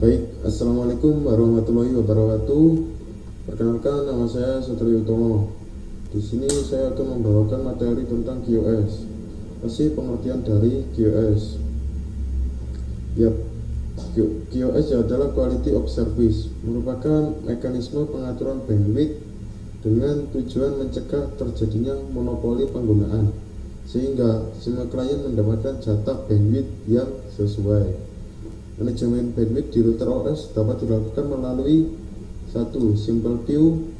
Baik, Assalamualaikum warahmatullahi wabarakatuh. Perkenalkan, nama saya Satrio Utomo. Di sini saya akan membawakan materi tentang QoS. Masih pengertian dari QoS. Yap, QoS adalah Quality of Service, merupakan mekanisme pengaturan bandwidth dengan tujuan mencegah terjadinya monopoli penggunaan, sehingga semua klien mendapatkan jatah bandwidth yang sesuai. Manajemen bandwidth di router OS dapat dilakukan melalui satu simple queue,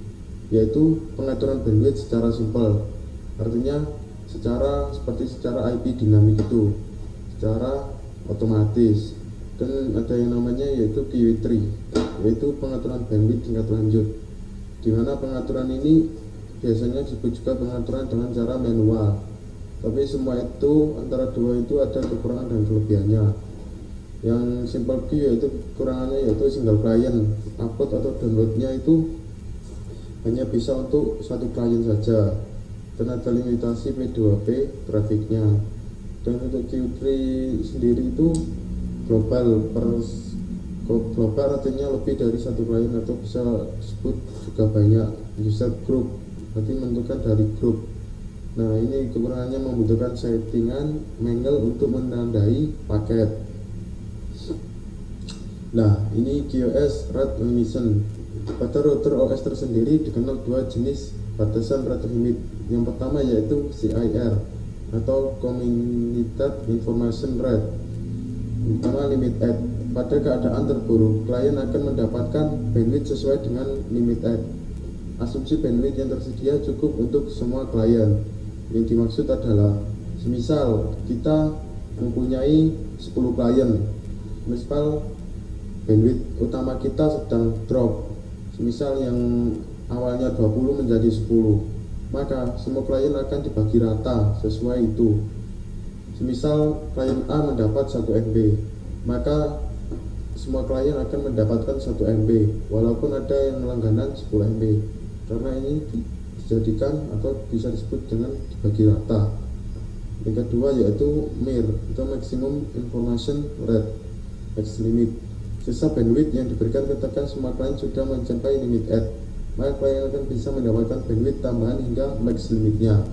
yaitu pengaturan bandwidth secara simpel, artinya seperti secara IP dinamik itu, secara otomatis. Dan ada yang namanya yaitu QoS, yaitu pengaturan bandwidth tingkat lanjut, dimana pengaturan ini biasanya disebut juga pengaturan dengan cara manual. Tapi semua itu, antara dua itu ada kekurangan dan kelebihannya. Yang simple queue yaitu kekurangannya yaitu single client, upload atau downloadnya itu hanya bisa untuk satu klien saja dan ada limitasi P2P trafiknya. Dan untuk Q3 sendiri itu global artinya lebih dari satu klien atau bisa disebut juga banyak user group, berarti menentukan dari grup. Nah, ini kekurangannya membutuhkan settingan manual untuk menandai paket. Nah, ini QoS rate limitation. Pada router OS tersendiri dikenal dua jenis batasan rate limit. Yang pertama yaitu CIR atau Committed Information Rate, pertama limit add. Pada keadaan terburuk, klien akan mendapatkan bandwidth sesuai dengan limit add. Asumsi bandwidth yang tersedia cukup untuk semua klien. Yang dimaksud adalah, semisal kita mempunyai 10 klien, misal bandwidth utama kita sedang drop, semisal yang awalnya 20 menjadi 10, maka semua klien akan dibagi rata sesuai itu. Semisal klien A mendapat 1 MB, maka semua klien akan mendapatkan 1 MB, walaupun ada yang langganan 10 MB, karena ini dijadikan atau bisa disebut dengan dibagi rata. Yang kedua yaitu MIR atau Maximum Information Rate, max limit. Sisa bandwidth yang diberikan ketika semua klien sudah mencapai limit add, maka klien akan bisa mendapatkan bandwidth tambahan hingga max limitnya.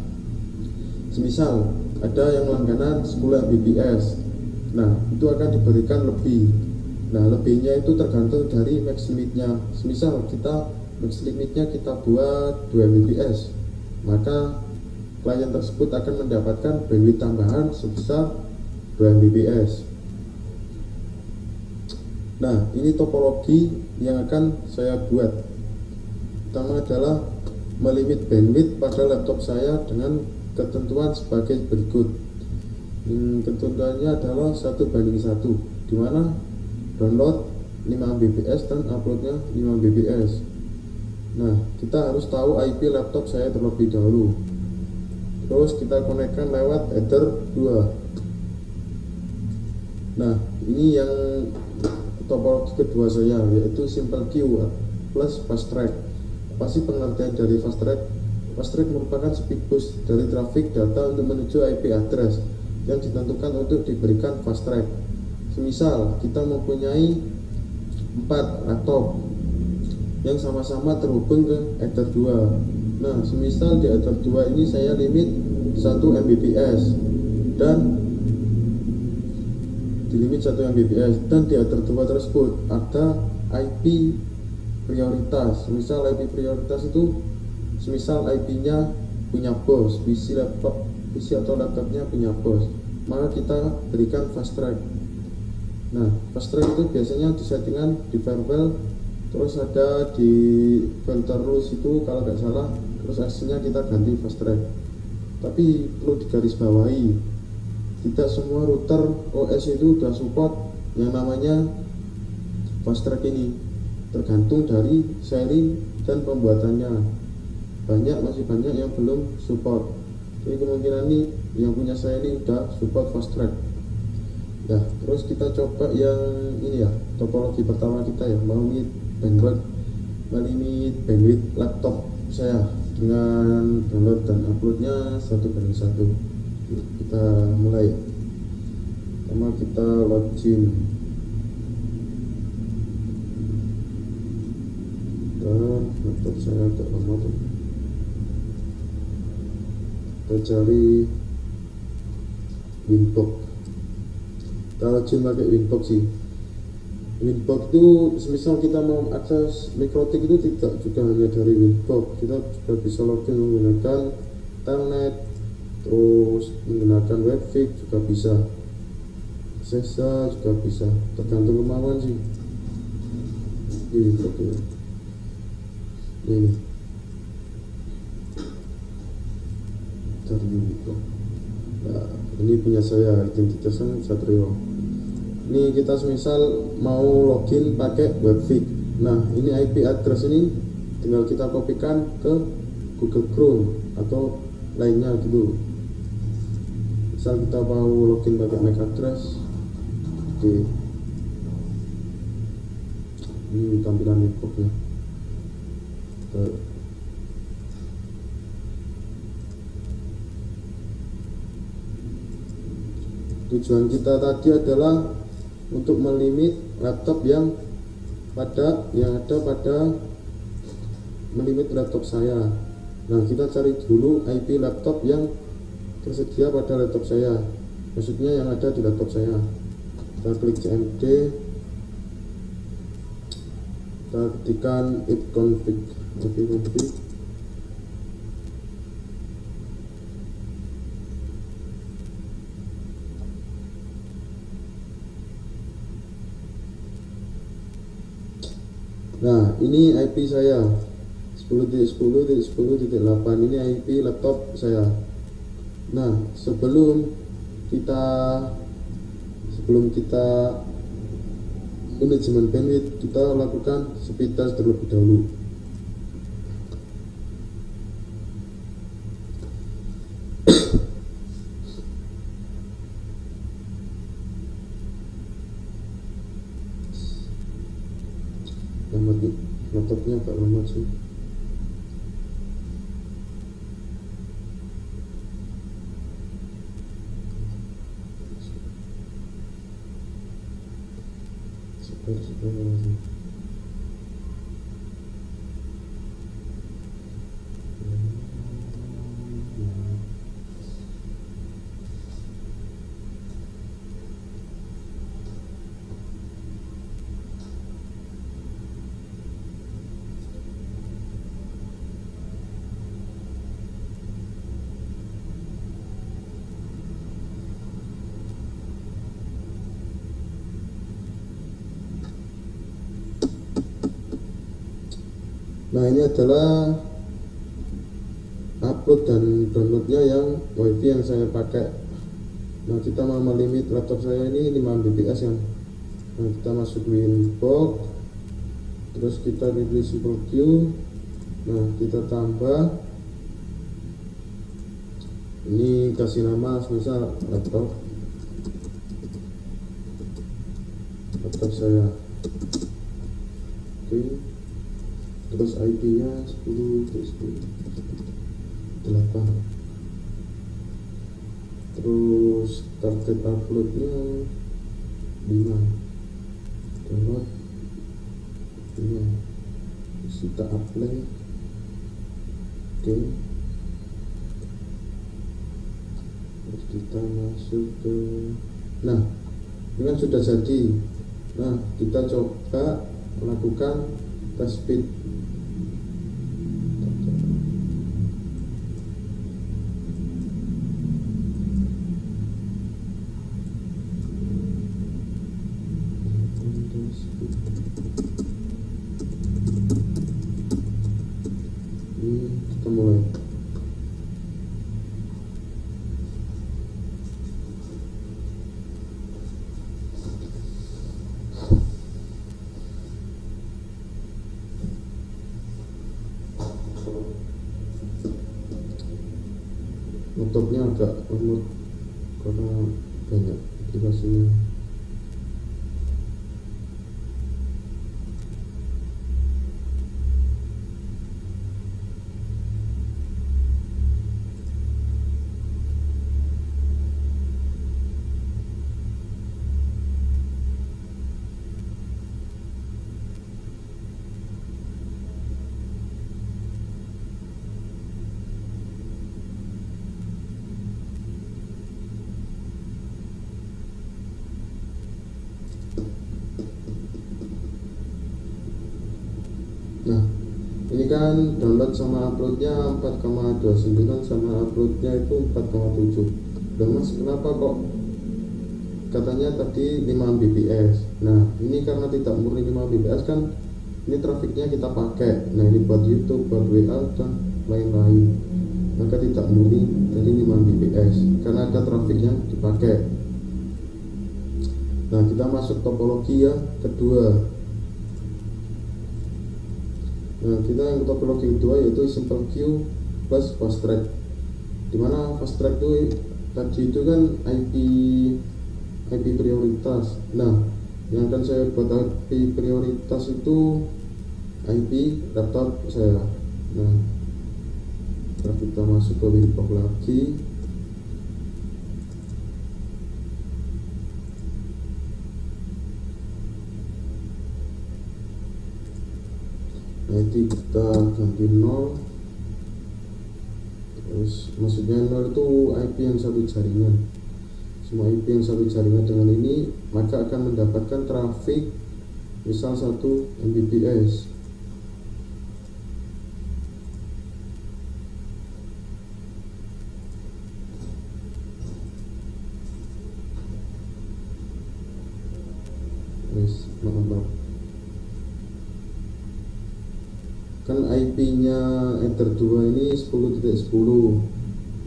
Semisal ada yang langganan 10 Mbps, nah itu akan diberikan lebih. Nah, lebihnya itu tergantung dari max limitnya. Semisal kita max limitnya kita buat 2 Mbps, maka klien tersebut akan mendapatkan bandwidth tambahan sebesar 2 Mbps. Nah, ini topologi yang akan saya buat. Pertama adalah melimit bandwidth pada laptop saya dengan ketentuan sebagai berikut. Ketentuannya adalah 1:1, di mana download 5 Mbps dan uploadnya 5 Mbps. Nah, kita harus tahu IP laptop saya terlebih dahulu. Terus kita konekkan lewat Ether 2. Nah, ini yang topologi kedua saya, yaitu simple queue plus fast track. Apa sih pengertian dari fast track? Fast track merupakan speed boost dari trafik data untuk menuju IP address yang ditentukan untuk diberikan fast track. Semisal kita mempunyai 4 laptop yang sama-sama terhubung ke Ether 2. Nah, semisal di Ether 2 ini saya limit 1 Mbps dan di limit 1 Mbps, dan di Ether 2 tersebut ada IP prioritas. Misal IP prioritas itu semisal IP-nya punya bos, PC atau laptopnya punya bos, maka kita berikan fast track. Nah, fast track itu biasanya disettingan di firewall, terus ada di filter rules itu kalau nggak salah, terus actionnya kita ganti fast track. Tapi perlu digarisbawahi, tidak semua router OS itu sudah support yang namanya fast track ini, tergantung dari seri dan pembuatannya. Masih banyak yang belum support, jadi kemungkinan ini yang punya saya ini udah support fast track. Ya, terus kita coba yang ini ya, topologi pertama kita ya, melimit bandwidth laptop saya dengan download dan uploadnya 1:1. Kita mulai. Pertama kita login. laptop saya agak lemot. Kita cari Winbox. Kalau Jun pakai Winbox sih. Winbox itu semisal kita mau akses Mikrotik itu tidak juga hanya dari Winbox, kita juga bisa login menggunakan Telnet, terus menggunakan Webfix juga bisa, Sesa juga bisa, tergantung kemauan sih. Ini Winbox ya. Ini cari Winbox. Nah, ini punya saya, identitasnya Satrio. Ini kita semisal mau login pakai Webfix. Nah, ini IP address ini tinggal kita kopikan ke Google Chrome atau lainnya gitu. Misal kita mau login pakai MAC address. Oke. Ini tampilan Webboxnya. Tujuan kita tadi adalah untuk melimit laptop yang ada pada melimit laptop saya. Nah, kita cari dulu IP laptop yang tersedia pada laptop saya, maksudnya yang ada di laptop saya. Kita klik cmd, kita ketikkan ipconfig. Nah, ini IP saya 10.10.10.8. Ini IP laptop saya. Nah, sebelum kita manajemen bandwidth, kita lakukan speed test terlebih dahulu. Laptopnya agak lemot sih. Super. Nah, ini adalah upload dan downloadnya yang wifi yang saya pakai. Nah, kita mau melimit laptop saya ini 5 Mbps kan. Nah, kita masuk Winbox, terus kita pilih simple queue. Nah, kita tambah, ini kasih nama misal laptop saya. Oke. Terus IP nya 10.10.8. terus target uploadnya 5, download 5, kita apply. Oke, terus kita masuk ke, nah ini kan sudah jadi. Nah, kita coba melakukan test speed. Kita mulai. Laptopnya agak lemot karena banyak aplikasinya. kan download sama uploadnya 4,29 sama uploadnya itu 4,7. Loh mas, kenapa kok katanya tadi 5 Mbps? Nah ini karena tidak murni 5 Mbps kan, ini trafiknya kita pakai. Nah ini buat YouTube, buat WA dan lain-lain, maka tidak murni dari 5 Mbps karena ada trafik yang dipakai. Nah kita masuk topologi yang kedua. Nah kita yang topologi kedua yaitu simple queue plus fast track, dimana fast track itu tadi itu kan IP prioritas. Nah yang akan saya buat IP prioritas itu IP laptop saya. Nah kita masuk ke Winbox lagi. Nanti kita ganti 0, terus maksudnya 0 itu IP yang satu jaringan. Semua IP yang satu jaringan dengan ini maka akan mendapatkan trafik misal 1 Mbps. Maaf, kan IP-nya Ether 2 ini 10.10.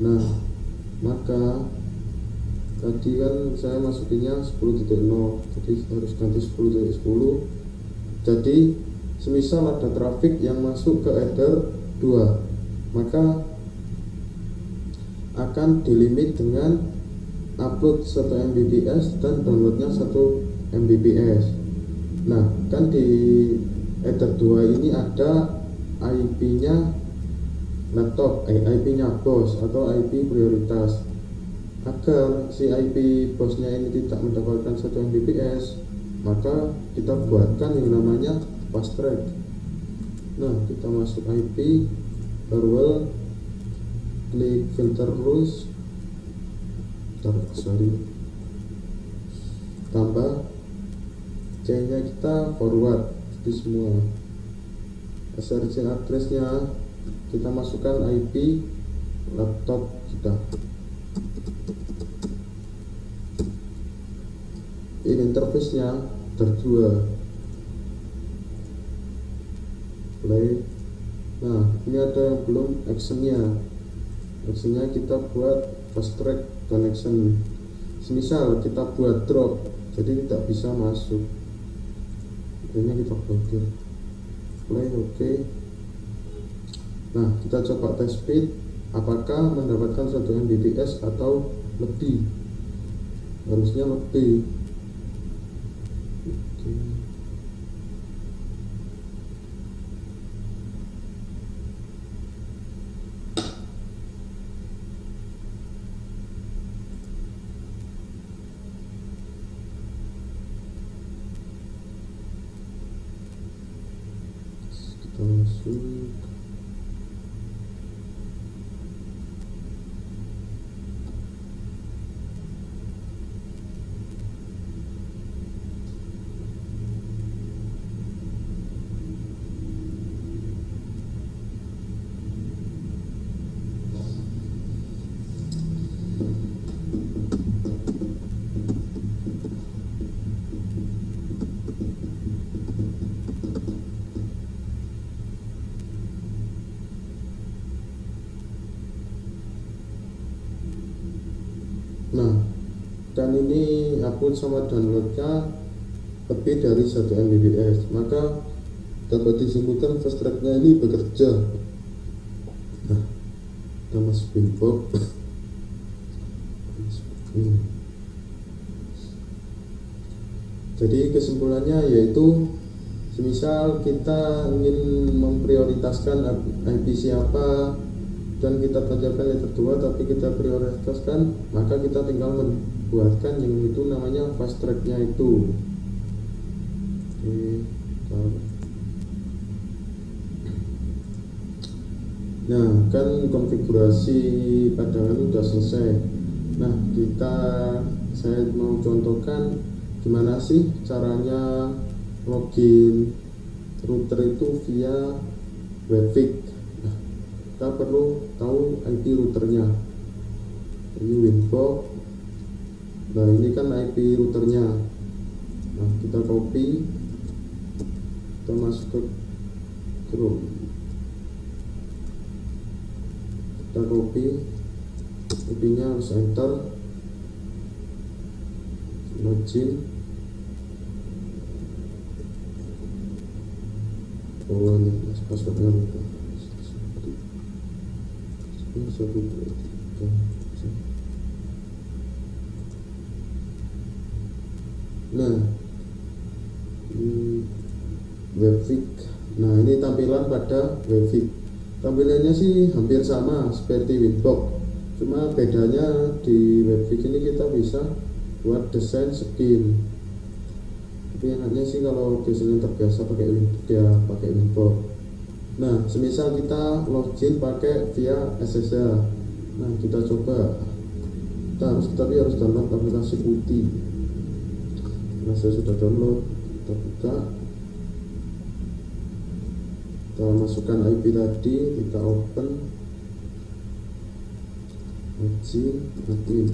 Nah maka tadi kan saya masukinnya 10.0, jadi harus ganti 10.10. Jadi semisal ada trafik yang masuk ke Ether 2 maka akan dilimit dengan upload 1 Mbps dan downloadnya 1 Mbps. Nah kan di Ether 2 ini ada IP-nya laptop, IP-nya bos atau IP prioritas. Agar si IP bosnya ini tidak mendapatkan 1 Mbps, maka kita buatkan yang namanya fast track. Nah kita masuk IP, firewall, klik filter rules, tambah C-nya kita forward, jadi semua SRC address-nya kita masukkan IP laptop kita. Ini interface-nya berdua. Play. Nah ini ada yang belum action-nya. Action-nya kita buat fast track connection. Semisal kita buat drop, jadi tidak bisa masuk. Ini kita blokir. Play, oke. Nah kita coba test speed, apakah mendapatkan 1 Mbps atau lebih. Harusnya lebih. Oke. Kita masuk. Nah dan ini upload sama downloadnya lebih dari 1 Mbps, maka dapat disimpulkan fast tracknya ini bekerja. Nah kita masuk Winbox. Jadi kesimpulannya yaitu semisal kita ingin memprioritaskan IP siapa dan kita tajarkan Ether 2 tapi kita prioritaskan, maka kita tinggal membuatkan yang itu namanya fast tracknya itu. Nah kan konfigurasi padangan udah selesai. Nah saya mau contohkan gimana sih caranya login router itu via Webfig. Nah, kita perlu tahu IP routernya. Ini Winbox. Nah, ini kan IP routernya. Nah, kita copy, kita masuk ke Chrome, kita copy IP nya, harus enter, login. Oh, ini passwordnya lupa. 1, 2, 3. Nah, Webfig. Nah, ini tampilan pada Webfig. Tampilannya sih hampir sama seperti Winbox, cuma bedanya di Webfig ini kita bisa buat desain skin. Tapi enaknya sih kalau desain yang terbiasa pakai Winbox. Nah, semisal kita login pakai via SSH. Nah, kita coba. Tapi harus download aplikasi Putih. Nah, saya sudah download. Kita buka, kita masukkan IP tadi, kita open, login, admin.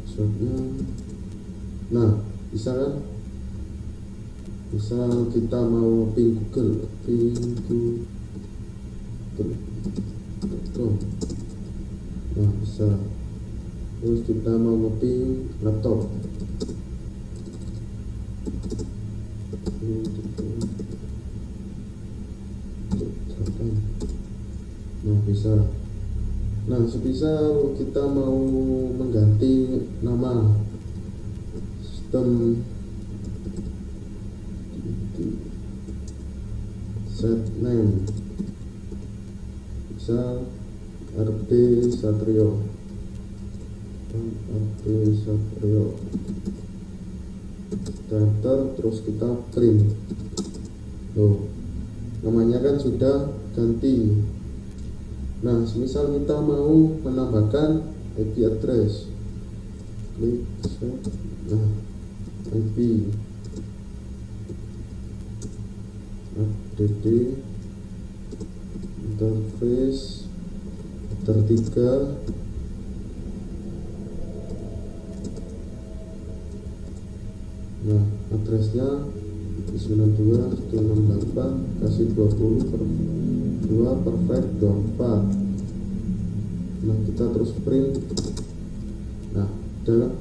Passwordnya. Nah, bisa kan? Misal kita mau ping Google.com. Nah, bisa. Terus kita mau nge-ping laptop. Nah, bisa. Nah, semisal kita mau mengganti nama sistem, set name, misal RB Satrio. Enter, terus kita print. Loh, namanya kan sudah ganti. Nah, semisal kita mau menambahkan IP address, klik set. Nah, IP add interface 3. Nah, addressnya 92.168 kasih 20 per 2 perfect 24. Nah, kita terus print. Nah, udah.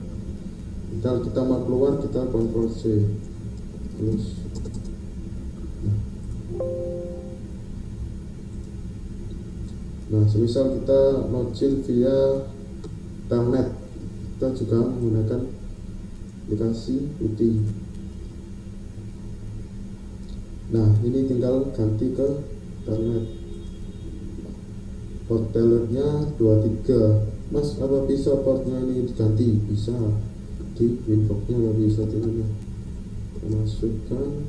Kita mau keluar, kita Ctrl C, terus. Nah, semisal kita login via Telnet, kita juga menggunakan aplikasi Putih. Nah, ini tinggal ganti ke Telnet. Port tellernya 23. Mas, apa bisa portnya ini diganti? Bisa. Di Winbox-nya nggak bisa ternyata. Masukkan.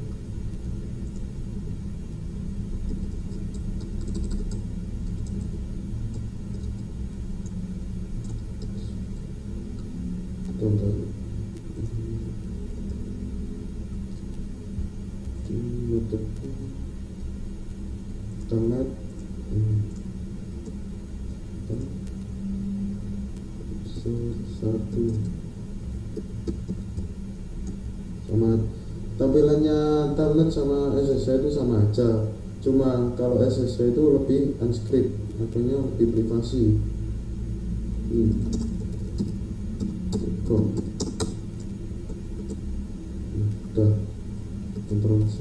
Tonton. Telnet. Satu. Sama tampilannya Telnet sama SSH itu sama aja, cuma kalau SSH itu lebih unscript, artinya lebih privasi. Udah, Ctrl C,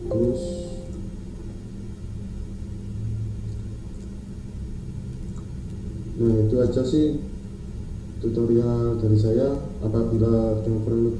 terus. Nah, itu aja sih tutorial dari saya. Apabila ada kurang